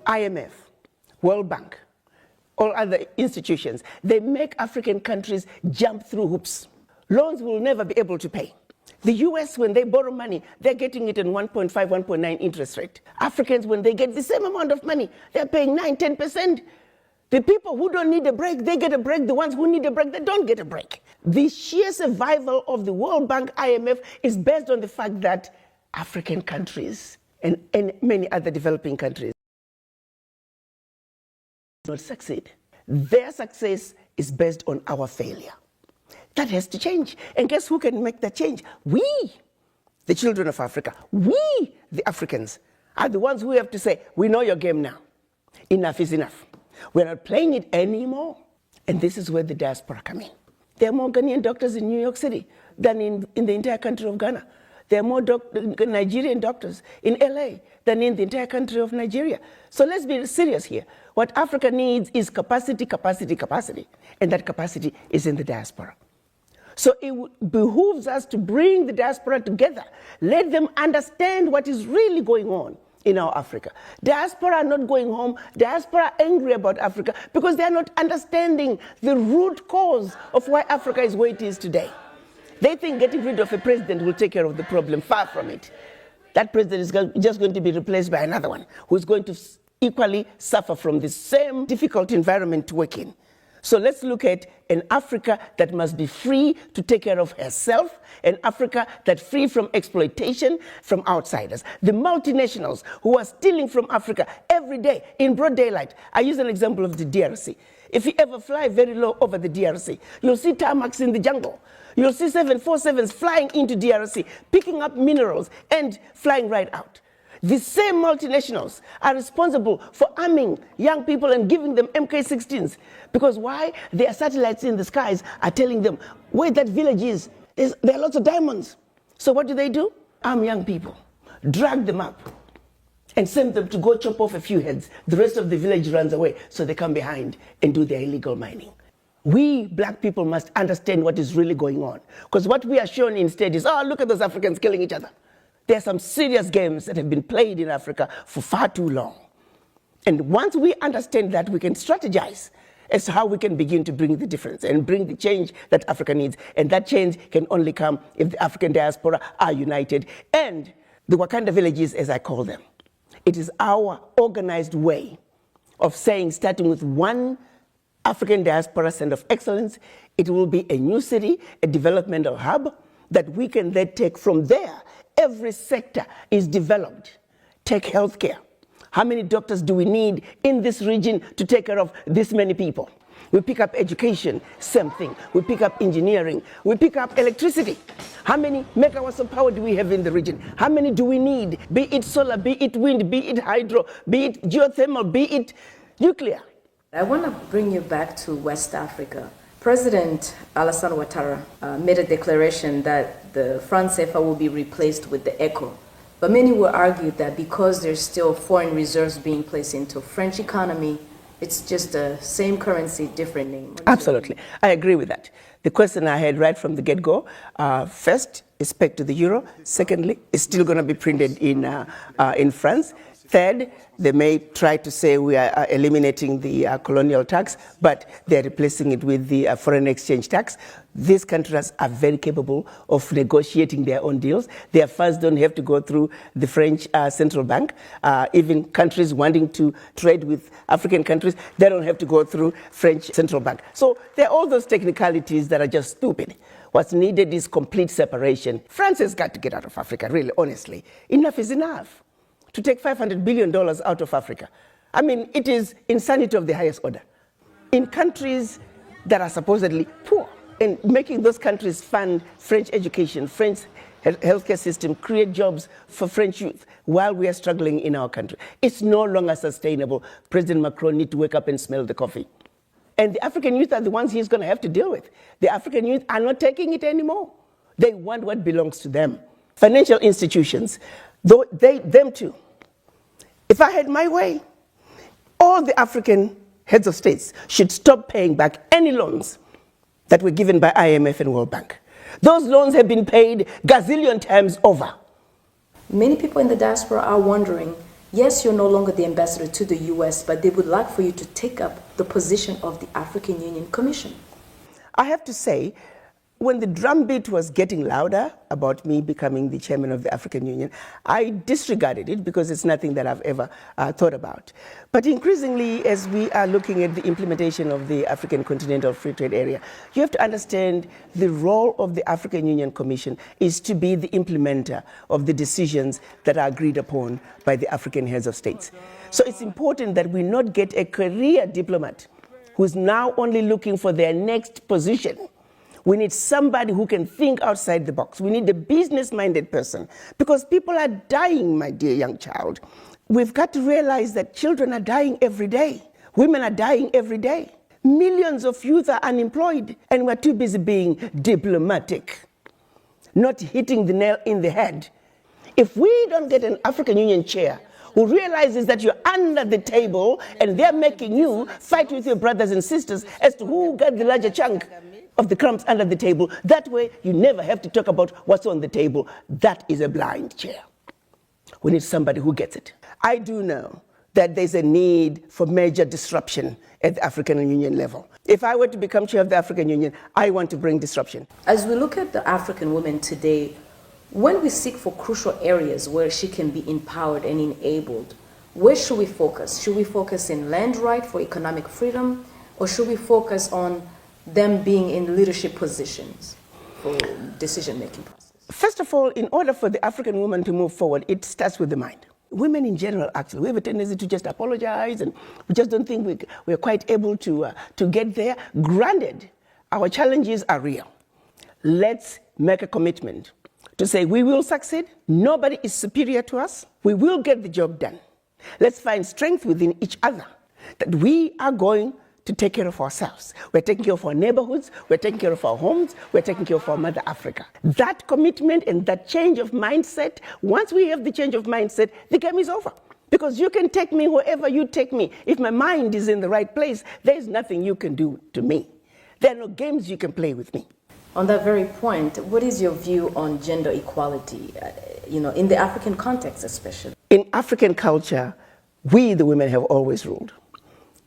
IMF, World Bank, all other institutions, they make African countries jump through hoops. Loans will never be able to pay. The US, when they borrow money, they're getting it in 1.5, 1.9 interest rate. Africans, when they get the same amount of money, they're paying 9, 10%. The people who don't need a break, they get a break. The ones who need a break, they don't get a break. The sheer survival of the World Bank, IMF, is based on the fact that African countries and many other developing countries not succeed. Their success is based on our failure. That has to change. And guess who can make that change? We, the children of Africa, we, the Africans, are the ones who have to say, we know your game now. Enough is enough. We're not playing it anymore. And this is where the diaspora come in. There are more Ghanaian doctors in New York City than in the entire country of Ghana. There are more Nigerian doctors in LA than in the entire country of Nigeria. So let's be serious here. What Africa needs is capacity, capacity, capacity. And that capacity is in the diaspora. So it behooves us to bring the diaspora together. Let them understand what is really going on in our Africa. Diaspora are not going home. Diaspora are angry about Africa because they are not understanding the root cause of why Africa is where it is today. They think getting rid of a president will take care of the problem. Far from it. That president is just going to be replaced by another one who is going to equally suffer from the same difficult environment to work in. So let's look at an Africa that must be free to take care of herself, an Africa that's free from exploitation from outsiders. The multinationals who are stealing from Africa every day in broad daylight. I use an example of the DRC. If you ever fly very low over the DRC, you'll see tarmacs in the jungle. You'll see 747s flying into DRC, picking up minerals and flying right out. The same multinationals are responsible for arming young people and giving them MK-16s. Because why? Their satellites in the skies are telling them where that village is. There are lots of diamonds. So what do? Arm young people, drag them up, and send them to go chop off a few heads. The rest of the village runs away, so they come behind and do their illegal mining. We black people must understand what is really going on. Because what we are shown instead is, oh, look at those Africans killing each other. There are some serious games that have been played in Africa for far too long. And once we understand that, we can strategize as to how we can begin to bring the difference and bring the change that Africa needs. And that change can only come if the African diaspora are united. And the Wakanda villages, as I call them, it is our organized way of saying, starting with one African diaspora center of excellence, it will be a new city, a developmental hub that we can then take from there. Every sector is developed. Take healthcare. How many doctors do we need in this region to take care of this many people? We pick up education, same thing. We pick up engineering. We pick up electricity. How many megawatts of power do we have in the region? How many do we need? Be it solar, be it wind, be it hydro, be it geothermal, be it nuclear. I want to bring you back to West Africa. President Alassane Ouattara made a declaration that the franc CFA will be replaced with the ECO. But many will argue that because there's still foreign reserves being placed into French economy, it's just the same currency, different name. Absolutely. I agree with that. The question I had right from the get-go, first, is pegged to the euro. Secondly, it's still going to be printed in France. Third, they may try to say we are eliminating the colonial tax, but they're replacing it with the foreign exchange tax. These countries are very capable of negotiating their own deals. Their funds don't have to go through the French central bank. Even countries wanting to trade with African countries, they don't have to go through French central bank. So there are all those technicalities that are just stupid. What's needed is complete separation. France has got to get out of Africa, really, honestly. Enough is enough. To take $500 billion out of Africa. I mean, it is insanity of the highest order. In countries that are supposedly poor, and making those countries fund French education, French healthcare system, create jobs for French youth while we are struggling in our country. It's no longer sustainable. President Macron needs to wake up and smell the coffee. And the African youth are the ones he's going to have to deal with. The African youth are not taking it anymore. They want what belongs to them. Financial institutions, though them too. If I had my way, all the African heads of states should stop paying back any loans that were given by IMF and World Bank. Those loans have been paid gazillion times over. Many people in the diaspora are wondering Yes, you're no longer the ambassador to the US, but they would like for you to take up the position of the African Union Commission. I have to say, when the drumbeat was getting louder about me becoming the chairman of the African Union, I disregarded it because it's nothing that I've ever thought about. But increasingly, as we are looking at the implementation of the African Continental Free Trade Area, you have to understand the role of the African Union Commission is to be the implementer of the decisions that are agreed upon by the African heads of states. So it's important that we not get a career diplomat who's now only looking for their next position. We need somebody who can think outside the box. We need a business-minded person because people are dying, my dear young child. We've got to realize that children are dying every day. Women are dying every day. Millions of youth are unemployed and we're too busy being diplomatic, not hitting the nail in the head. If we don't get an African Union chair who realizes that you're under the table and they're making you fight with your brothers and sisters as to who got the larger chunk of the crumbs under the table. That way, you never have to talk about what's on the table. That is a blind chair. We need somebody who gets it. I do know that there's a need for major disruption at the African Union level. If I were to become chair of the African Union, I want to bring disruption. As we look at the African woman today, when we seek for crucial areas where she can be empowered and enabled, where should we focus? Should we focus in land right for economic freedom, or should we focus on them being in leadership positions for decision-making process? First of all, in order for the African woman to move forward, it starts with the mind. Women in general, actually, we have a tendency to just apologize and we just don't think we're quite able to get there. Granted, our challenges are real. Let's make a commitment to say we will succeed. Nobody is superior to us. We will get the job done. Let's find strength within each other that we are going to take care of ourselves. We're taking care of our neighborhoods, we're taking care of our homes, we're taking care of our Mother Africa. That commitment and that change of mindset, once we have the change of mindset, the game is over. Because you can take me wherever you take me. If my mind is in the right place, there is nothing you can do to me. There are no games you can play with me. On that very point, what is your view on gender equality, in the African context especially? In African culture, we, the women, have always ruled.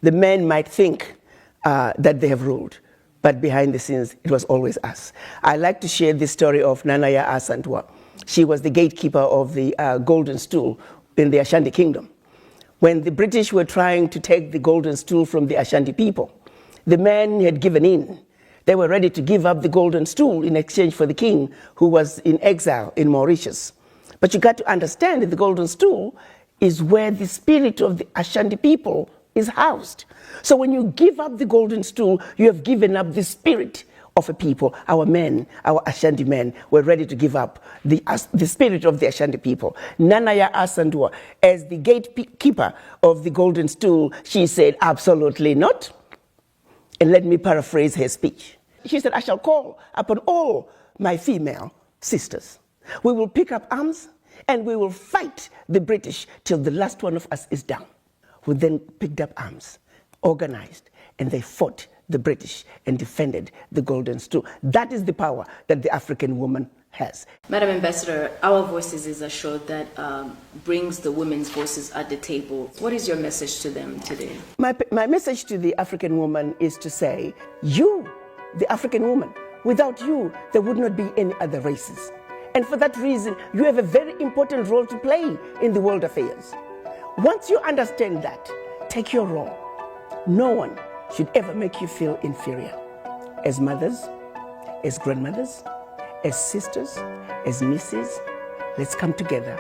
The men might think that they have ruled, but behind the scenes, it was always us. I like to share the story of Nanaya Asantwa. She was the gatekeeper of the golden stool in the Ashanti kingdom. When the British were trying to take the golden stool from the Ashanti people, the men had given in. They were ready to give up the golden stool in exchange for the king who was in exile in Mauritius. But you got to understand that the golden stool is where the spirit of the Ashanti people is housed. So when you give up the golden stool, you have given up the spirit of a people. Our men, our Ashanti men, were ready to give up the spirit of the Ashanti people. Nanaya Asantwa, as the gatekeeper of the golden stool, she said, absolutely not. And let me paraphrase her speech. She said, I shall call upon all my female sisters. We will pick up arms and we will fight the British till the last one of us is down. We then picked up arms, organized, and they fought the British and defended the golden stool. That is the power that the African woman has. Madam Ambassador, Our Voices is a show that brings the women's voices at the table. What is your message to them today? My message to the African woman is to say, you, the African woman, without you, there would not be any other races. And for that reason, you have a very important role to play in the world affairs. Once you understand that, take your role. No one should ever make you feel inferior. As mothers, as grandmothers, as sisters, as nieces, let's come together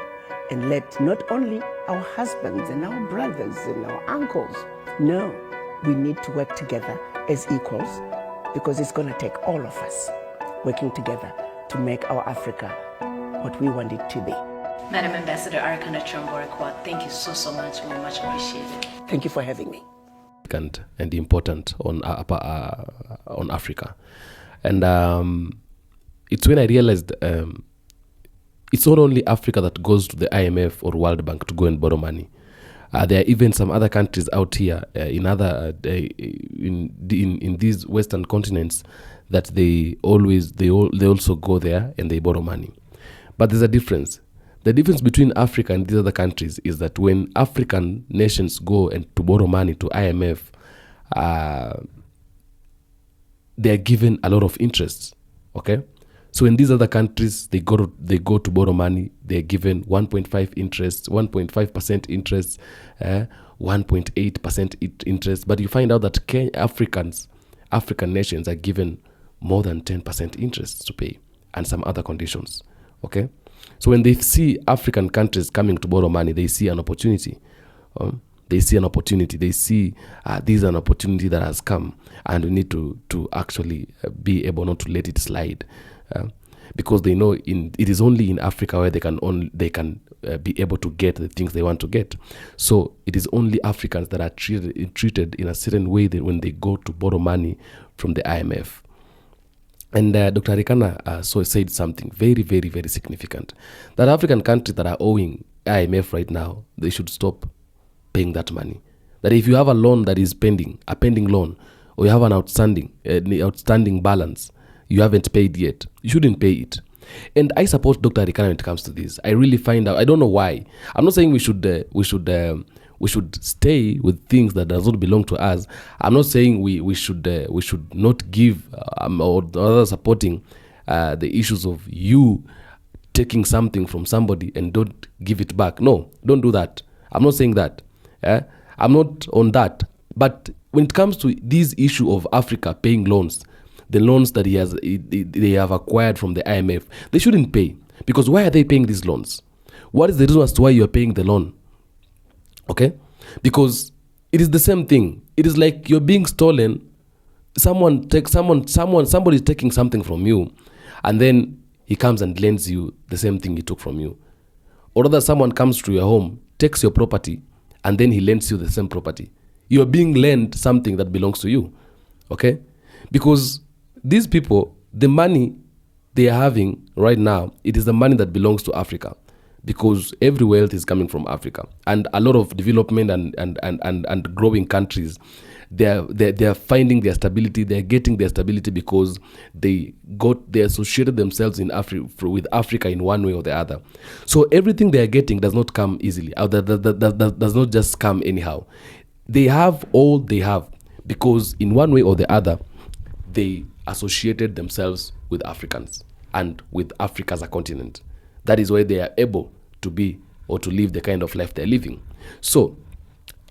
and let not only our husbands and our brothers and our uncles, no, we need to work together as equals because it's going to take all of us working together to make our Africa what we want it to be. Madam Ambassador Arikana Chomborekwa, thank you so much. We much appreciate it. Thank you for having me. And important on Africa. And it's when I realized it's not only Africa that goes to the IMF or World Bank to go and borrow money. There are even some other countries out here in these Western continents that they also go there and they borrow money. But there's a difference. The difference between Africa and these other countries is that when African nations go and to borrow money to IMF, they're given a lot of interest. Okay, so in these other countries, they go to borrow money, they're given 1.5 interest, 1.5% interest, 1.8% interest. But you find out that African nations are given more than 10% interest to pay, and some other conditions. Okay, so when they see African countries coming to borrow money, they see an opportunity. They see an opportunity. They see this is an opportunity that has come, and we need to actually be able not to let it slide, because they know it is only in Africa where they can be able to get the things they want to get. So it is only Africans that are treated in a certain way that when they go to borrow money from the IMF. And Dr. Arikana said something very, very, very significant, that African countries that are owing IMF right now, they should stop paying that money. That if you have a loan that is pending, a pending loan, or you have an outstanding balance, you haven't paid yet, you shouldn't pay it. And I support Dr. Arikana when it comes to this. I really find out, I don't know why. I'm not saying we should stay with things that does not belong to us. I'm not saying we should not give or supporting the issues of you taking something from somebody and don't give it back. No, don't do that. I'm not saying that. I'm not on that. But when it comes to this issue of Africa paying loans, the loans that they have acquired from the IMF, they shouldn't pay. Because why are they paying these loans? What is the reason as to why you're paying the loan? Okay? Because it is the same thing. It is like you're being stolen. Somebody is taking something from you, and then he comes and lends you the same thing he took from you. Or rather, someone comes to your home, takes your property, and then he lends you the same property. You're being lent something that belongs to you. Okay? Because these people, the money they are having right now, it is the money that belongs to Africa, because every wealth is coming from Africa, and a lot of development and growing countries, they are finding their stability. They are getting their stability because they associated themselves with Africa in one way or the other. So everything they are getting does not come easily. That does not just come anyhow. They have all they have because in one way or the other, they associated themselves with Africans and with Africa as a continent. That is why they are able to be or to live the kind of life they're living. So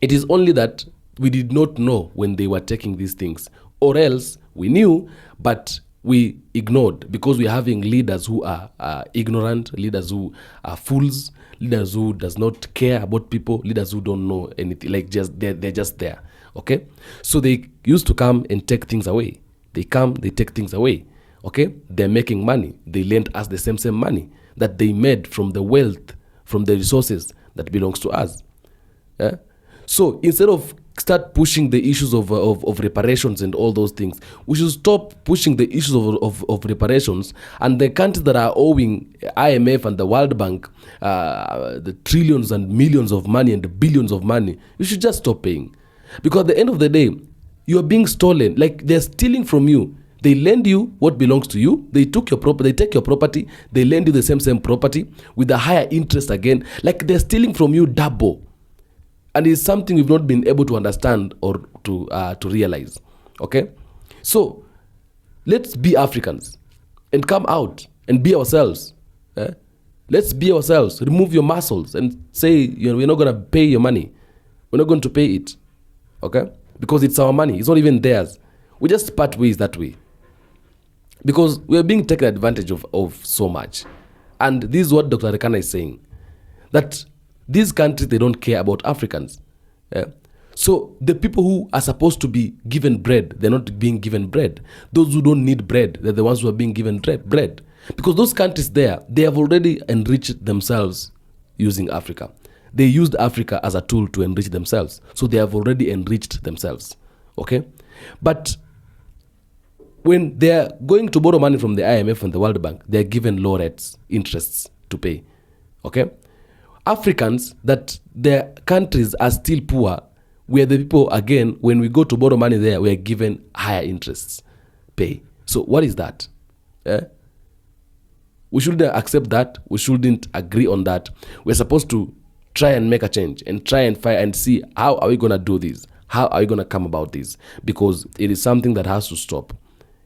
it is only that we did not know when they were taking these things, or else we knew, but we ignored, because we're having leaders who are ignorant, leaders who are fools, leaders who does not care about people, leaders who don't know anything, like they're just there. Okay? So they used to come and take things away. They come, they take things away. Okay? They're making money. They lent us the same money that they made from the wealth, from the resources that belongs to us. Yeah? So instead of start pushing the issues of reparations and all those things, we should stop pushing the issues of reparations. And the countries that are owing IMF and the World Bank the trillions and millions of money and the billions of money, you should just stop paying. Because at the end of the day, you are being stolen. Like, they're stealing from you. They lend you what belongs to you. They took your property. They take your property. They lend you the same property with a higher interest again. Like, they're stealing from you double. And it's something we've not been able to understand or to realize. Okay? So, let's be Africans and come out and be ourselves. Let's be ourselves. Remove your muscles and say, we're not going to pay your money. We're not going to pay it. Okay? Because it's our money. It's not even theirs. We just part ways that way. Because we are being taken advantage of so much. And this is what Dr. Arikana is saying. That these countries, they don't care about Africans. So the people who are supposed to be given bread, they're not being given bread. Those who don't need bread, they're the ones who are being given bread. Because those countries there, they have already enriched themselves using Africa. They used Africa as a tool to enrich themselves. So they have already enriched themselves. Okay? But when they're going to borrow money from the IMF and the World Bank, they're given low rates, interests to pay. Okay? Africans, that their countries are still poor, where the people, again, when we go to borrow money there, we're given higher interests pay. So what is that? We shouldn't accept that. We shouldn't agree on that. We're supposed to try and make a change and try and fight and see how are we going to do this? How are we going to come about this? Because it is something that has to stop.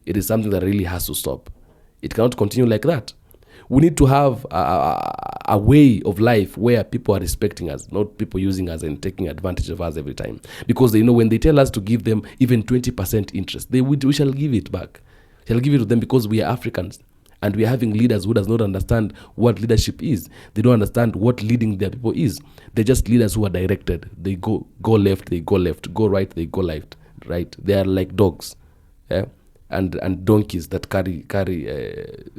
It is something that really has to stop. It cannot continue like that. We need to have a way of life where people are respecting us, not people using us and taking advantage of us every time. Because they know when they tell us to give them even 20% interest, we shall give it back. We shall give it to them because we are Africans. And we are having leaders who does not understand what leadership is. They don't understand what leading their people is. They're just leaders who are directed. They go left, they go left. Go right, they go left. Right? They are like dogs, yeah? and donkeys that carry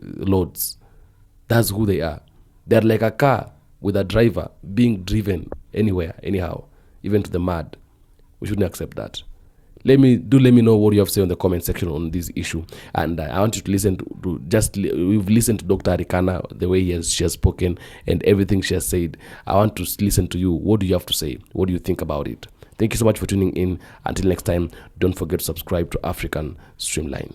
loads. That's who they are. They're like a car with a driver being driven anywhere, anyhow, even to the mud. We shouldn't accept that. Let me know what you have to say on the comment section on this issue. And I want you to listen we've listened to Dr. Arikana, the way she has spoken and everything she has said. I want to listen to you. What do you have to say? What do you think about it? Thank you so much for tuning in. Until next time, don't forget to subscribe to African Streamline.